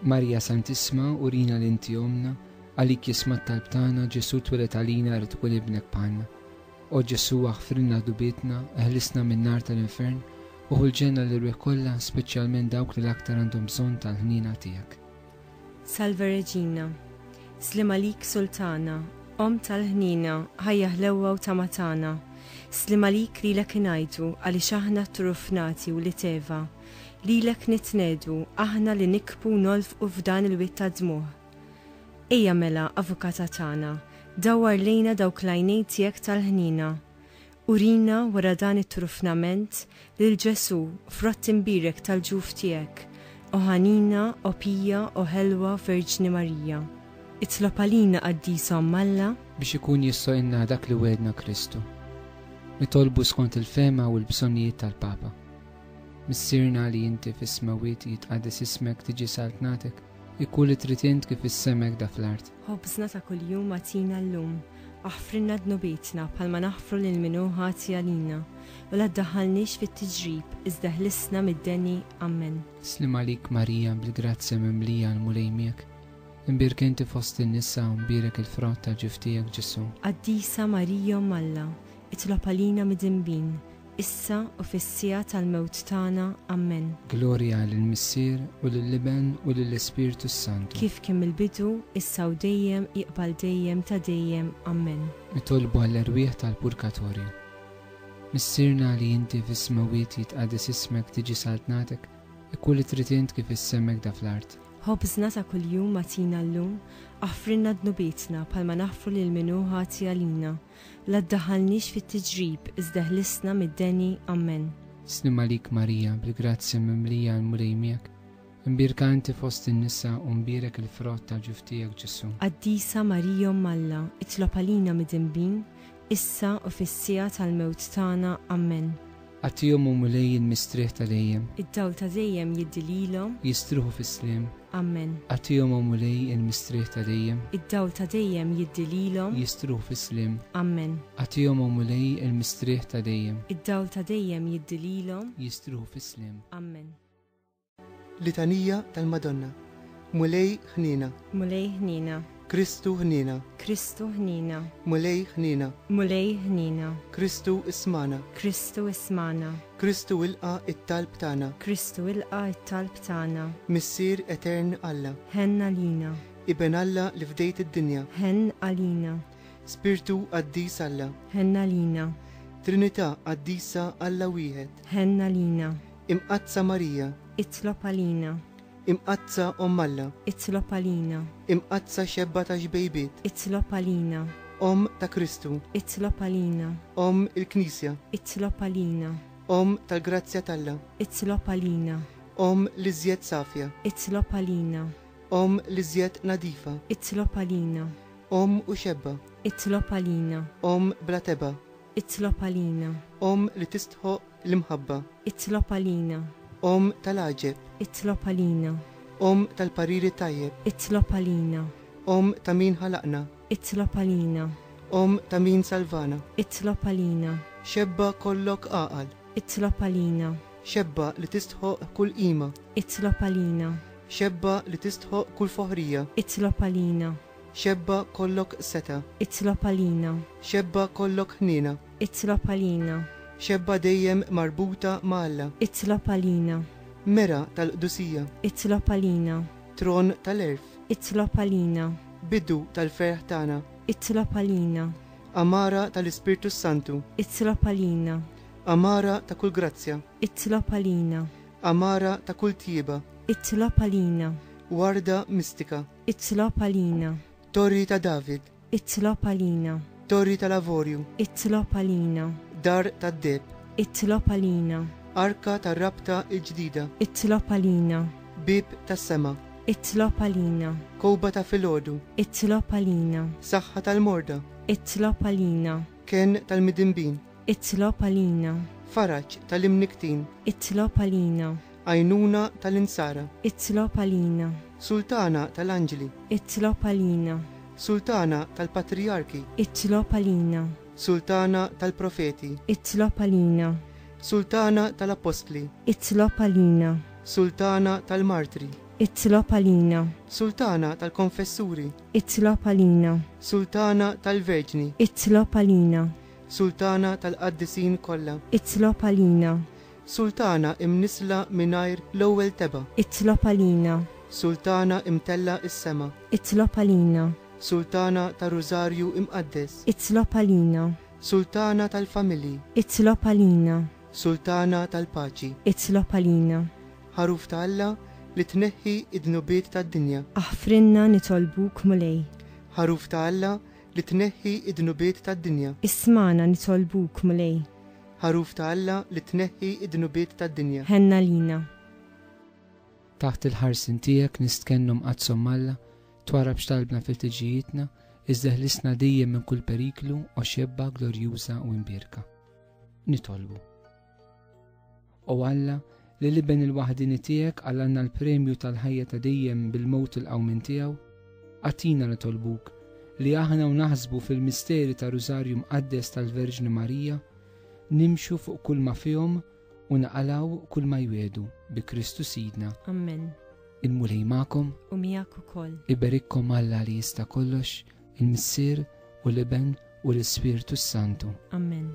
Marja Santisma, urina l-inti omna, għalik jismat talbtana, Ġesu twelet għalina rrid tkun ibnek bħalna. O Ġesu aħfirna dubitna, eħlisna minn nar tal-infern, uħu l-ġenna l-irwe kollha, speċjalment dawk li l-aktar għandhom bżonn tal-ħnina tiegħek. Salve Regina, slim għalik Sultana, Om tal-ħnina, ħajja ħlewwa u tamatana, slim għalik lilek ingħidu għaliex aħna trufnati u li teva, lilek nitnedu aħna li nikbu nolfqu f'dan il-witt ta' dmuħ. Ejja mela, avukata tagħna, dawwar lejna dawk l-għajnejn tiegħek tal-ħnina, urina wara dan it-trufnament lil Ġesu frott imbirek tal-ġuf tiegħek, o ħanina, o pija, o ħelwa Verġni Marija. Itlob għalina qaddisa Alla biex ikun jissojna dak li wedna Kristu. Nitolbu skont il-fema u l-bżonnijiet tal-Papa. Missirna li inti fis-smawiet jitqaddes ismek tiġi saltnatek, ikun li trid int kif issemek da fl-art. Ħobżna ta' kuljum atina llum, aħfrinna dnubietna bħalma naħfru lil min hu ħati għalina, u la ddaħħalniex fit-tiġrib iżda ħlisna mid-deni. Amen. Slim għalik Marija bil-grazzja mimlija l-mulejmiek, imbirek inti fost in-nisa u mbirek il-frott tal-ġuf tiegħek Ġesu. Qaddisa Marija Alla, itlob għalina mid-dinbin, issa u fis-sija tal-mewt tagħna. Amen. Glorja lill-Missier u lill-Liben u lill-Ispiritu Santu. Kif kien mill-bidu, issa u dejjem iqbal dejjem ta' dejjem. Amen. Nitolbu għall-erwieħ tal-Purgatorju. Missirna li inti fis-smawiet jitqaddes ismek tiġi saltnatek, ikun li trid int kif issemek da fl-art. Ħobżna ta' kuljum atina llum, aħfrinna dnubietna bħalma naħfru lil min hu ħati għalina, la ddaħħalniex fit-tiġrib iżda ħlisna mid-deni. Amen. Slim għalik Marija bil-grazzja mimlija l-mulejmiek, imbirka inti fost in-nisa u mbirek il-frott tal-ġuf tiegħek Ġesu. Qaddisa Marija Alla, itlob għalina mid-dinbin, issa u fis-sija tal-mewt tagħna. Amen. Għatihom u mulej il-mistrieħ tal-ejjem, id-dawl ta' dejjem jiddililhom, jistruħu fis-sliem. Amen. Għatihom u mulej il-mistrieħ tal-ejjem, id-dawl ta' dejjem jiddililhom, jistruħu fis-sliem. Amen. Għatihom u mulej il-mistrieħ tal-ejjem, id-dawl ta' dejjem jiddililhom, jistruħu fis-sliem. Amen. Litanija tal-Madonna. Mulej ħnina, Mulej ħnina, Kristu ħnina, Kristu ħnina, mulej ħnina, mulej ħnina, Kristu ismana, Kristu ismana, Kristu ilqa it-talb tagħna, Kristu ilqa it-talb tagħna, Missier Etern Alla, ħenn għalina, Iben Alla li fdejt id-dinja, ħenn għalina, Spiritu qaddis Alla, ħenn għalina, Trinità qaddisa Alla wieħed, ħenn għalina, Imqazza Marija, itlob għalina, Imqazza Alla, itlob għalina, Imqazza xebba ta' xbejbiet, itlob għalina, Om ta' Kristu, itlob għalina, Om il-Knisja, itlob għalina, Om tal-Grazzja Talla, itlob għalina, Om li żjed safja, itlob għalina, Om li żjed nadifa, itlob għalina, Om u xebba, itlob għalina, Om bla teba, itlob għalina, Om li tistħoq l-imħabba, itlob għalina, Om tal-aġeb, itlob għalina, Om tal-pariri tajjeb, itlob għalina, Om ta' min ħalaqna, itlob għalina, Om ta' min salvana, itlob għalina, xebba kollok aqal, itlob għalina, xebba li tistħoq kull qima, itlob għalina, xebba li tistħoq kull foħrija, itlob għalina, xebba kollok seta, itlob għalina, xebba kollok ħnina, itlob għalina, xebba dejjem marbuta ma' Alla, itlob għalina, mera tal-qdusija, itlob għalina, tron tal-erf, itlob għalina, bidu tal-ferħ tagħna, itlob għalina, amara tal-Ispirtu Santu, itlob għalina, amara ta' kull grazzja, itlob għalina, amara ta' kull tjieba, itlob għalina, warda mistika, itlob għalina, torri ta' David, itlob għalina, torri tal-Avorju, itlob għalina, dar tad-deb, itlob għalina, arka tar-rabta il-ġdida, itlob għalina, bib tas-sema, itlob għalina, kowba ta' filgħodu, itlob għalina, saħħa tal-morda, itlob għalina, ken tal-midinbin, itlob għalina, faraġġ tal-imniktin, itlob għalina, għajnuna tal-insara, itlob għalina, sultana tal-anġli, itlob għalina, sultana tal-patriarki, itlob għalina, sultana tal-profeti, itlob għalina, sultana tal-apostli, itlob għalina, sultana tal-martri, Itlob għalina. Sultana tal-Konfessuri, Itlob għalina. Sultana tal-Verġni, Itlob għalina. Sultana tal-Qaddisin kollha, Itlob għalina. Sultana imnisla mingħajr l-ewwel teba', Itlob għalina. Sultana imtella is-sema, Itlob għalina. Sultana tar-Rużarju imqaddes, Itlob għalina. Sultana tal-Familji, Itlob għalina. Sultana tal-Paċi, Itlob għalina. ħaruf ta' Alla li tneħħi id-dnubiet tad-dinja, Aħfrinna nitolbuk mulej. ħaruf ta' Alla li tneħħi id-dnubiet tad-dinja, Ismana nitolbuk mulej. ħaruf ta' Alla li tneħħi id-dnubiet tad-dinja. Ħenna lina. Taħt il-ħarsin tiegħek nistkennhom qazzhom Alla, twarab x'talbna fil-tiġijietna, iżda ħlisna dejjem minn kull periklu u xebba glorjuża u imbierka. Nitolbu. O Alla, li liben il-waħdini tiegħek għallanna l-premju tal-ħajja ta' dejjem bil-mowt il-qawmin tiegħu, għatina nitolbuk li aħna u naħsbu fil-misteri ta' Rużarju mqaddes tal-Verġni Marija, nimxu fuq kull ma fihom u naqalaw kull ma jwedu bi Kristu Sidna. Amen. Il-mulej magħkom, U miegħek ukoll. iberikkom Alla li jista' kollox, il-Missier u l-Iben u l-Ispiritu Santu. Amen.